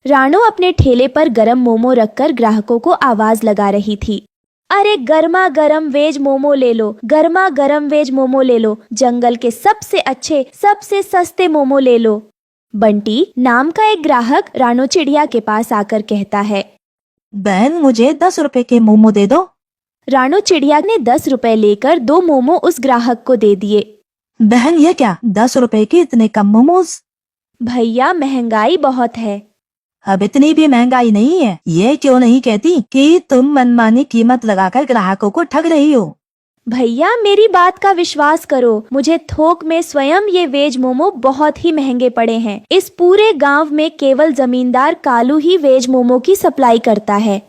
रानू अपने ठेले पर गरम मोमो रखकर ग्राहकों को आवाज लगा रही थी। अरे गर्मा गर्म वेज मोमो ले लो, गर्मा गर्म वेज मोमो ले लो, जंगल के सबसे अच्छे सबसे सस्ते मोमो ले लो। बंटी नाम का एक ग्राहक रानू चिड़िया के पास आकर कहता है, बहन मुझे 10 रुपए के मोमो दे दो। रानू चिड़िया ने 10 रुपए लेकर 2 मोमो उस ग्राहक को दे दिए। बहन ये क्या, 10 रुपए के इतने कम मोमोज? भैया महंगाई बहुत है। अब इतनी भी महंगाई नहीं है। ये क्यों नहीं कहती कि तुम मनमानी कीमत लगाकर ग्राहकों को ठग रही हो? भैया मेरी बात का विश्वास करो, मुझे थोक में स्वयं ये वेज मोमो बहुत ही महंगे पड़े हैं। इस पूरे गांव में केवल जमींदार कालू ही वेज मोमो की सप्लाई करता है।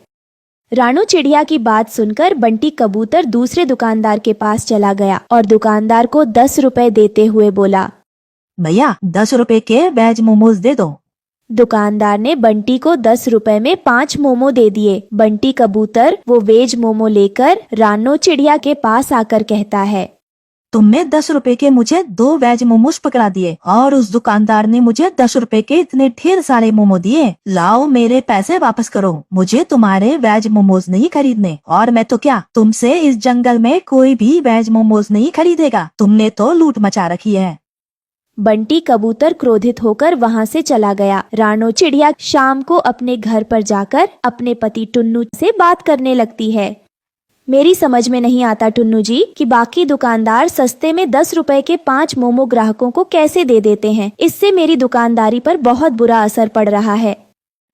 रानू चिड़िया की बात सुनकर बंटी कबूतर दूसरे दुकानदार के पास चला गया और दुकानदार को 10 रुपए देते हुए बोला, भैया 10 रुपए के वेज मोमोज दे दो। दुकानदार ने बंटी को 10 रुपए में 5 मोमो दे दिए। बंटी कबूतर वो वेज मोमो लेकर रानू चिड़िया के पास आकर कहता है, तुमने 10 रुपए के मुझे 2 वेज मोमोज पकड़ा दिए और उस दुकानदार ने मुझे 10 रुपए के इतने ढेर सारे मोमो दिए। लाओ मेरे पैसे वापस करो, मुझे तुम्हारे वेज मोमोज नहीं खरीदने। और मैं तो क्या, तुमसे इस जंगल में कोई भी वेज मोमोज नहीं खरीदेगा। तुमने तो लूट मचा रखी है। बंटी कबूतर क्रोधित होकर वहां से चला गया। रानू चिड़िया शाम को अपने घर पर जाकर अपने पति टुन्नू से बात करने लगती है। मेरी समझ में नहीं आता टुन्नू जी कि बाकी दुकानदार सस्ते में 10 रुपए के 5 मोमो ग्राहकों को कैसे दे देते हैं। इससे मेरी दुकानदारी पर बहुत बुरा असर पड़ रहा है।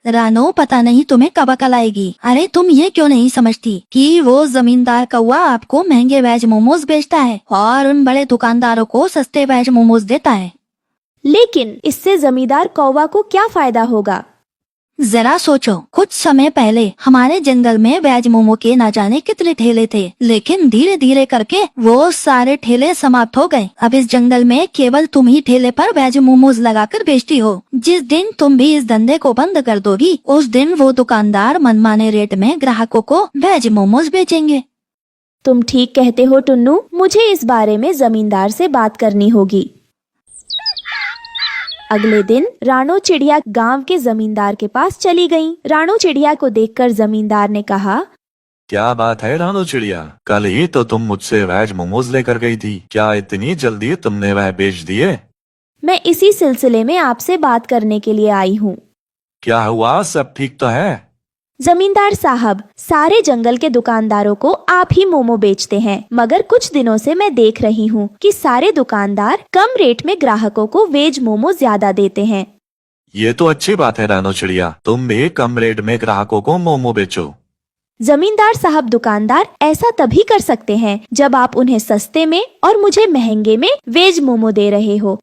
रानो पता नहीं तुम्हें कब अकल आएगी। अरे तुम ये क्यों नहीं समझती कि वो जमींदार कौवा आपको महंगे वेज मोमोज बेचता है और उन बड़े दुकानदारों को सस्ते वेज मोमोज देता है। लेकिन इससे जमींदार कौवा को क्या फायदा होगा? जरा सोचो, कुछ समय पहले हमारे जंगल में वेज मोमो के ना जाने कितने ठेले थे, लेकिन धीरे धीरे करके वो सारे ठेले समाप्त हो गए। अब इस जंगल में केवल तुम ही ठेले पर वेज मोमोज लगाकर बेचती हो। जिस दिन तुम भी इस धंधे को बंद कर दोगी, उस दिन वो दुकानदार मनमाने रेट में ग्राहकों को वेज मोमोज बेचेंगे। तुम ठीक कहते हो टुन्नू, मुझे इस बारे में जमींदार से बात करनी होगी। अगले दिन रानू चिड़िया गांव के जमींदार के पास चली गईं। रानू चिड़िया को देखकर जमींदार ने कहा, क्या बात है रानू चिड़िया, कल ही तो तुम मुझसे वेज मोमोज लेकर गई थी, क्या इतनी जल्दी तुमने वह बेच दिए? मैं इसी सिलसिले में आपसे बात करने के लिए आई हूँ। क्या हुआ, सब ठीक तो है? जमींदार साहब, सारे जंगल के दुकानदारों को आप ही मोमो बेचते हैं, मगर कुछ दिनों से मैं देख रही हूँ कि सारे दुकानदार कम रेट में ग्राहकों को वेज मोमो ज्यादा देते हैं। ये तो अच्छी बात है रानू चिड़िया, तुम भी कम रेट में ग्राहकों को मोमो बेचो। जमींदार साहब, दुकानदार ऐसा तभी कर सकते हैं जब आप उन्हें सस्ते में और मुझे महंगे में वेज मोमो दे रहे हो।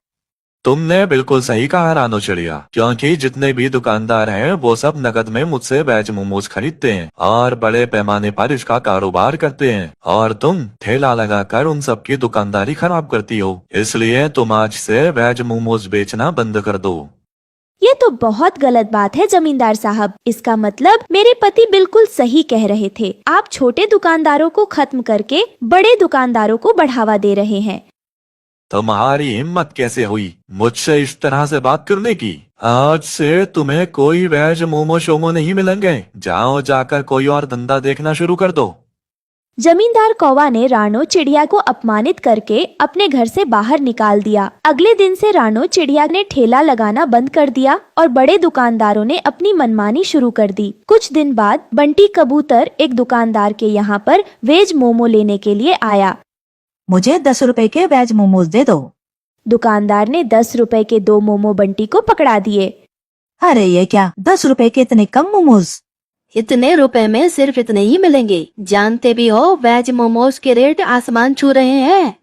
तुमने बिल्कुल सही कहा रानू चिड़िया, क्योंकि जितने भी दुकानदार हैं वो सब नकद में मुझसे वेज मोमोज खरीदते हैं और बड़े पैमाने पर इसका कारोबार करते हैं, और तुम ठेला लगाकर उन सब की दुकानदारी खराब करती हो। इसलिए तुम आज से वेज मोमोज बेचना बंद कर दो। ये तो बहुत गलत बात है जमींदार साहब। इसका मतलब मेरे पति बिल्कुल सही कह रहे थे। आप छोटे दुकानदारों को खत्म करके बड़े दुकानदारों को बढ़ावा दे रहे हैं। तुम्हारी हिम्मत कैसे हुई मुझसे इस तरह से बात करने की? आज से तुम्हें कोई वेज मोमो शोमो नहीं मिलेंगे। जाओ जाकर कोई और धंधा देखना शुरू कर दो। जमींदार कौवा ने रानू चिड़िया को अपमानित करके अपने घर से बाहर निकाल दिया। अगले दिन से रानू चिड़िया ने ठेला लगाना बंद कर दिया और बड़े दुकानदारों ने अपनी मनमानी शुरू कर दी। कुछ दिन बाद बंटी कबूतर एक दुकानदार के यहाँ पर वेज मोमो लेने के लिए आया। मुझे 10 रुपए के वेज मोमोज दे दो। दुकानदार ने 10 रुपए के 2 मोमो बंटी को पकड़ा दिए। अरे ये क्या, 10 रुपए के इतने कम मोमोज? इतने रुपए में सिर्फ इतने ही मिलेंगे। जानते भी हो वेज मोमोज के रेट आसमान छू रहे हैं।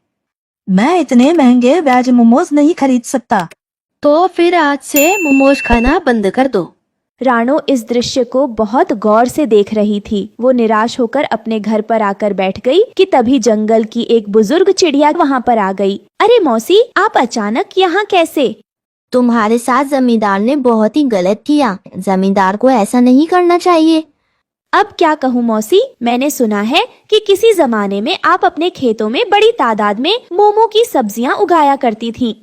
मैं इतने महंगे वेज मोमोज नहीं खरीद सकता। तो फिर आज से मोमोज खाना बंद कर दो। रानू इस दृश्य को बहुत गौर से देख रही थी। वो निराश होकर अपने घर पर आकर बैठ गई कि तभी जंगल की एक बुजुर्ग चिड़िया वहाँ पर आ गई। अरे मौसी, आप अचानक यहाँ कैसे? तुम्हारे साथ जमींदार ने बहुत ही गलत किया। जमींदार को ऐसा नहीं करना चाहिए। अब क्या कहूँ मौसी, मैंने सुना है कि किसी जमाने में आप अपने खेतों में बड़ी तादाद में मोमो की सब्जियाँ उगाया करती थीं।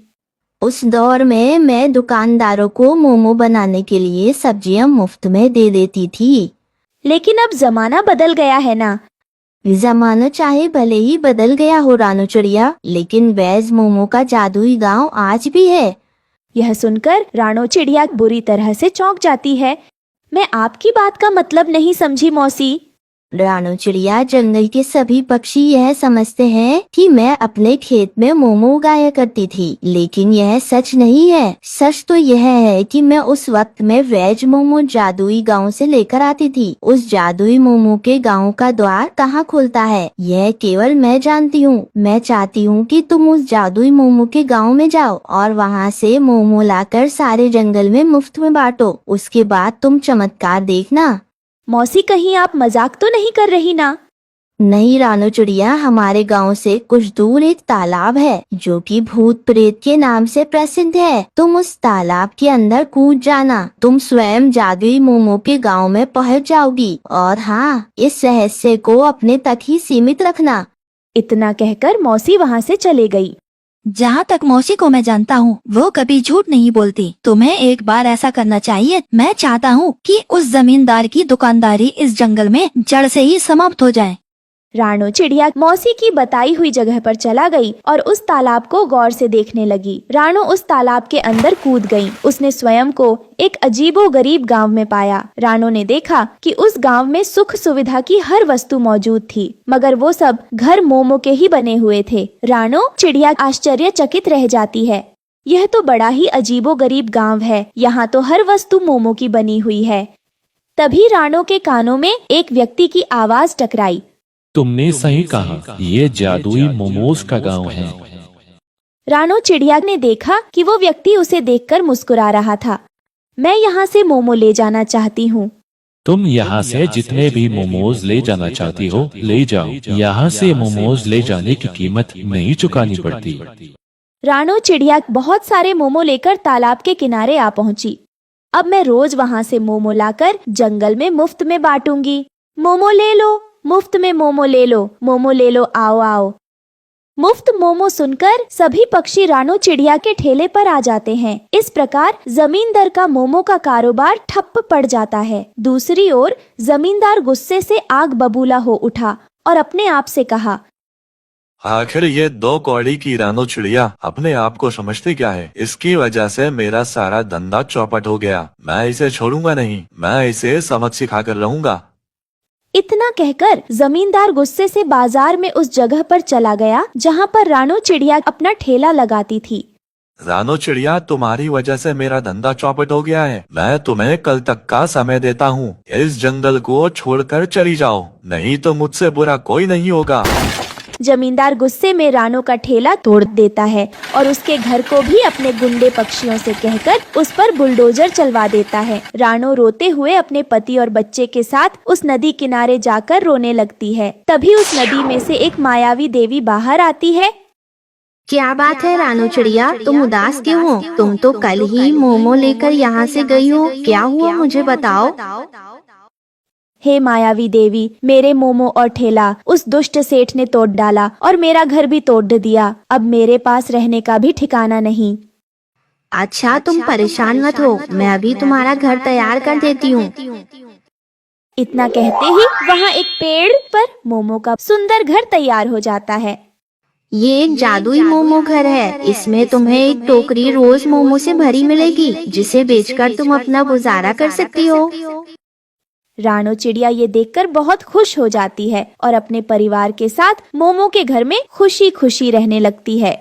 उस दौर में मैं दुकानदारों को मोमो बनाने के लिए सब्जियां मुफ्त में दे देती थी। लेकिन अब जमाना बदल गया है ना। जमाना चाहे भले ही बदल गया हो रानू चिड़िया, लेकिन वेज मोमो का जादुई गांव आज भी है। यह सुनकर रानो चिड़िया बुरी तरह से चौंक जाती है। मैं आपकी बात का मतलब नहीं समझी मौसी। रानू चिड़िया, जंगल के सभी पक्षी यह समझते हैं कि मैं अपने खेत में मोमो उगाया करती थी, लेकिन यह सच नहीं है। सच तो यह है कि मैं उस वक्त में वेज मोमो जादुई गांव से लेकर आती थी। उस जादुई मोमो के गांव का द्वार कहाँ खुलता है, यह केवल मैं जानती हूँ। मैं चाहती हूँ कि तुम उस जादुई मोमो के गाँव में जाओ और वहाँ से मोमो लाकर सारे जंगल में मुफ्त में बांटो। उसके बाद तुम चमत्कार देखना। मौसी, कहीं आप मजाक तो नहीं कर रही ना? नहीं रानू चिड़िया, हमारे गांव से कुछ दूर एक तालाब है जो कि भूत प्रेत के नाम से प्रसिद्ध है। तुम उस तालाब के अंदर कूद जाना, तुम स्वयं जादुई मोमो के गांव में पहुंच जाओगी। और हाँ, इस रहस्य को अपने तक ही सीमित रखना। इतना कहकर मौसी वहाँ से चले गई। जहाँ तक मौसी को मैं जानता हूँ, वो कभी झूठ नहीं बोलती। तुम्हें एक बार ऐसा करना चाहिए। मैं चाहता हूँ कि उस जमींदार की दुकानदारी इस जंगल में जड़ से ही समाप्त हो जाए। रानो चिड़िया मौसी की बताई हुई जगह पर चला गई और उस तालाब को गौर से देखने लगी। रानो उस तालाब के अंदर कूद गई। उसने स्वयं को एक अजीबोगरीब गांव में पाया। रानो ने देखा कि उस गांव में सुख सुविधा की हर वस्तु मौजूद थी, मगर वो सब घर मोमो के ही बने हुए थे। रानो चिड़िया आश्चर्यचकित रह जाती है। यह तो बड़ा ही अजीबोगरीब गांव है। यहाँ तो हर वस्तु मोमो की बनी हुई है। तभी रानो के कानों में एक व्यक्ति की आवाज टकराई। तुमने सही कहा, ये जादुई मोमोज का गांव है। रानो चिड़िया ने देखा कि वो व्यक्ति उसे देखकर मुस्कुरा रहा था। मैं यहाँ से मोमो ले जाना चाहती हूँ। तुम यहाँ से जितने भी मोमोज ले जाना चाहती हो ले जाओ। यहाँ से मोमोज ले जाने की कीमत नहीं चुकानी पड़ती। रानो चिड़िया बहुत सारे मोमो लेकर तालाब के किनारे आ पहुँची। अब मैं रोज वहाँ से मोमो लाकर जंगल में मुफ्त में बांटूंगी। मोमो ले लो, मुफ्त में मोमो ले लो, मोमो ले लो, आओ आओ। मुफ्त मोमो सुनकर सभी पक्षी रानो चिड़िया के ठेले पर आ जाते हैं। इस प्रकार जमींदार का मोमो का कारोबार ठप पड़ जाता है। दूसरी ओर जमींदार गुस्से से आग बबूला हो उठा और अपने आप से कहा, आखिर ये दो कौड़ी की रानो चिड़िया अपने आप को समझती क्या है? इसकी वजह से मेरा सारा धंधा चौपट हो गया। मैं इसे छोड़ूंगा नहीं, मैं इसे सबक सिखा कर रहूंगा। इतना कहकर जमींदार गुस्से से बाजार में उस जगह पर चला गया जहाँ पर रानो चिड़िया अपना ठेला लगाती थी। रानो चिड़िया, तुम्हारी वजह से मेरा धंधा चौपट हो गया है। मैं तुम्हें कल तक का समय देता हूँ। इस जंगल को छोड़कर चली जाओ, नहीं तो मुझसे बुरा कोई नहीं होगा। जमींदार गुस्से में रानो का ठेला तोड़ देता है और उसके घर को भी अपने गुंडे पक्षियों से कहकर उस पर बुलडोजर चलवा देता है। रानो रोते हुए अपने पति और बच्चे के साथ उस नदी किनारे जाकर रोने लगती है। तभी उस नदी में से एक मायावी देवी बाहर आती है। क्या बात है रानू चिड़िया, तुम उदास क्यों हो? तुम तो कल ही मोमो लेकर यहाँ से गई हो, क्या हुआ मुझे बताओ। हे मायावी देवी, मेरे मोमो और ठेला उस दुष्ट सेठ ने तोड़ डाला और मेरा घर भी तोड़ दिया। अब मेरे पास रहने का भी ठिकाना नहीं। अच्छा, तुम परेशान मत हो, मैं अभी तुम्हारा घर तैयार कर देती हूँ। इतना कहते ही वहाँ एक पेड़ पर मोमो का सुंदर घर तैयार हो जाता है। ये एक जादुई मोमो घर है। इसमें तुम्हें एक टोकरी रोज मोमो से भरी मिलेगी, जिसे बेचकर तुम अपना गुजारा कर सकती हो। रानो चिड़िया ये देखकर बहुत खुश हो जाती है और अपने परिवार के साथ मोमो के घर में खुशी खुशी रहने लगती है।